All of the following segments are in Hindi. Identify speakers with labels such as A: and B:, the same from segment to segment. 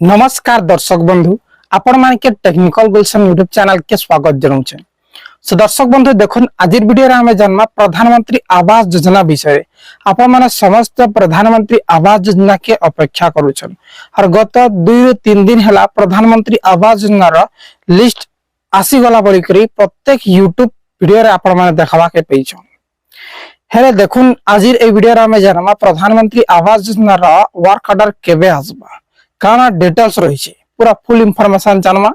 A: नमस्कार दर्शक बंधु आपण मानके टेक्निकल गुलशन यूट्यूब चैनल के स्वागत जनाऊे। सो दर्शक बंधु देखुन आज वीडियो रे हमें जन्मा प्रधानमंत्री आवास योजना विषय आपण माने समस्त प्रधानमंत्री आवास योजना के अपेक्षा करूछन और गत 2-3 दिन हला प्रधानमंत्री आवास योजना रो लिस्ट आसी गला बोली करी प्रत्येक यूट्यूब वीडियो रे आपण माने देखावा के पेइछन। हेले देखुन आज ए वीडियो रे हमें जन्मा प्रधानमंत्री आवास योजना रो वर्क ऑर्डर केबे आसबा काना डिटेल्स रही पूरा फुल इनफॉरमेशन जानमा।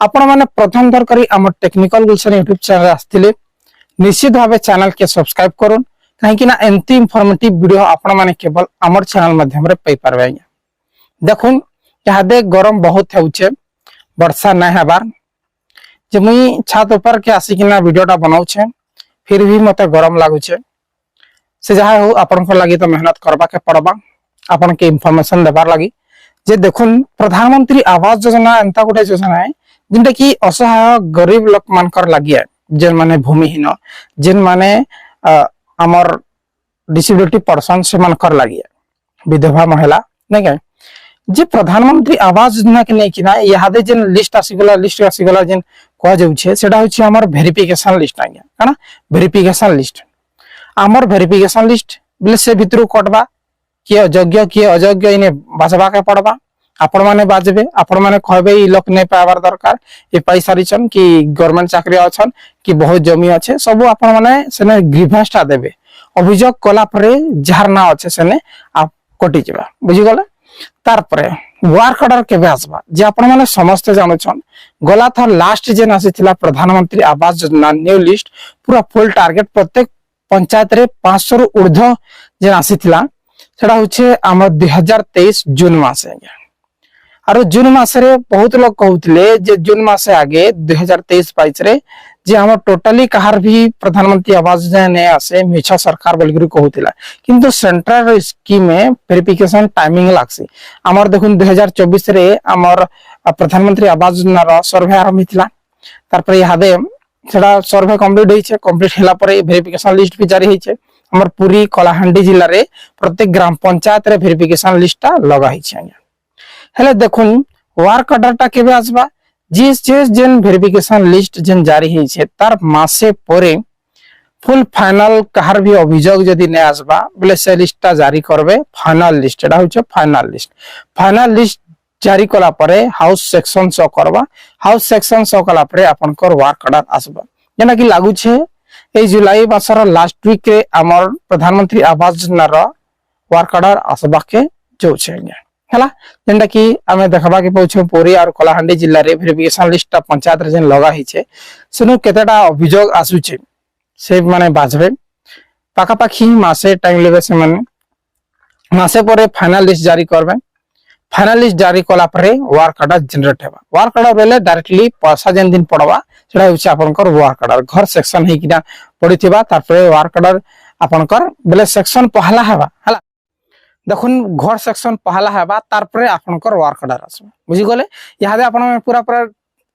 A: आपण माने प्रथम दर करी हमर टेक्निकल गुलशन यूट्यूब चैनल आस्थिले निश्चित भावे चैनल के सब्सक्राइब करूँ कहीं ना एंती इनफॉर्मेटिव वीडियो आपण माने केवल हमर चैनल माध्यम रे पाई पारबे। देखुन यहाँ दे गरम बहुत होउछे वर्षा नै हेबार जे मुई छात ऊपर के आसिकिना वीडियोटा बनाउछे फिर भी मते गरम लागुछे से जहा हो आपण को लागि तो मेहनत करबा के पड़बा आपण के इनफॉरमेशन देबार लागि। जे देखुन प्रधानमंत्री आवास योजना एंता गोटे योजना है जिनटा कि असहाय गरीब लोक मानकर लागि जेन माने भूमिहीन जेन माने हमर डिसेबिलिटी पर्सन से मानकर लागि विधवा महिला नै के जे प्रधानमंत्री आवास योजना के नै किना यादे जेन लिस्ट आसीगला जेन कह जाउ छे सेटा होछि हमर वेरिफिकेशन लिस्ट आज्ञा काना वेरिफिकेशन लिस्ट हमर वेरिफिकेशन लिस्ट बिले से भितरु कटबा किए अयोग्य किए अयोग्य इने बाजबा के पड़बा आपण माने बाजबे आपण माने कहबे ई लोक नै पावर दरकार ए पैसा रिचन कि गवर्नमेंट चाकरी अछन कि बहुत जमी अच्छे सब आपण माने सेने ग्रीवेंसटा देबे अभियोग कला परे जार ना अच्छे सेने आप कटि जबा बुझी गले। तार परे वर्क ऑर्डर केबे आसबा जे आपण माने समस्त जानो छन गला था लास्ट जेन आसीथिला प्रधानमंत्री आवास योजना न्यू लिस्ट पूरा फुल टारगेट प्रत्येक पंचायत रे 500 रु ऊर्ध्व जेन आसीथिला सेटा होचे हमर 2023 जून मास है और जून मास रे बहुत लोग कहउतले जे जून मास आगे 2023-22 रे जे हमर टोटली कहार भी प्रधानमंत्री आवास योजना ने आसे मिछा सरकार बोलगिरी कहउतिला किंतु सेंट्रल स्कीम में वेरिफिकेशन टाइमिंग लागसी। हमर देखुन 2024 रे हमर प्रधानमंत्री आवास योजना रो सर्वे आरंभ हितला तार पर यादे सेटा सर्वे कंप्लीट होइछे कंप्लीट होला पर वेरिफिकेशन लिस्ट भी जारी होइछे हमर पूरी कलाहांडी जिल्ला रे प्रत्येक ग्राम पंचायत रे वेरिफिकेशन लिस्टा लगा हिछे। हेले देखुन वर्क ऑर्डरटा केबे आसबा जिस जेन वेरिफिकेशन लिस्ट जेन जारी हिछे तार मासे परे फुल फाइनल कहार भी अभियोग जदी नै आसबा बोले से लिस्टटा जारी करबे फाइनल लिस्ट एटा होचे फाइनल लिस्ट जारी कला परे हाउस सेक्शन शो करबा हाउस सेक्शन शो कला परे आपनकर वर्क ऑर्डर आसबा जेना कि लागु छे ए जुलाई मासर लास्ट वीक रे हमर प्रधानमंत्री आवास योजना रो वर्क ऑर्डर आसबा के जो छे हला जेंडा कि हमें देखबा के पहुचे पूरी और कलाहांडी जिल्ला रे वेरिफिकेशन लिस्ट पंचायत रे जेन लगा हिचे सुनु केतेटा अभियोग आसुचे से माने बाजबे पाका पाखी मासे टाइम लेबे से माने मासे परे फाइनल लिस्ट जारी करबे फाइनल लिस्ट जारी कला परे वर्क ऑर्डर जनरेट हेबा वर्क ऑर्डर बेले डायरेक्टली पैसा जेन दिन पड़वा सेटा होछि आपनकर वर्क ऑर्डर घर सेक्शन हे किना पड़िथिबा तार परे वर्क ऑर्डर आपनकर बेले सेक्शन पहला हेबा हला देखुन घर सेक्शन पहला हेबा तार परे आपनकर वर्क ऑर्डर आसबा बुझी गले यादे आपन पूरा पूरा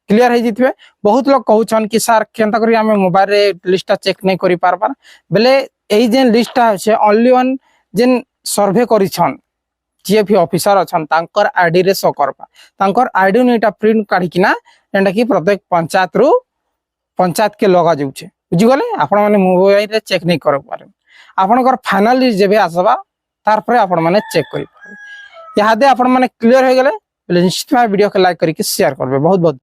A: क्लियर हे जितबे। बहुत लोग कहउछन कि सर केनता करी हमें मोबाइल रे लिस्टटा चेक नै करि पारबा बेले एई जेन लिस्टटा होछे ओनली वन जेन सर्वे करिछन जे भी ऑफिसर अछन तांकर आईडी रे शो करबा तांकर आईडी नेटा प्रिंट काढी किना एंडा कि प्रत्येक पंचायत के लगा जाउछे बुझी गले आपण माने मोबाइल रे चेक नै कर पारे आपनकर फाइनल लिस्ट जेबे आसबा तार परे आपण माने चेक करि पारे यादे आपण माने क्लियर हो गेले निश्चित भाव वीडियो के लाइक करके शेयर करबे। बहुत बहुत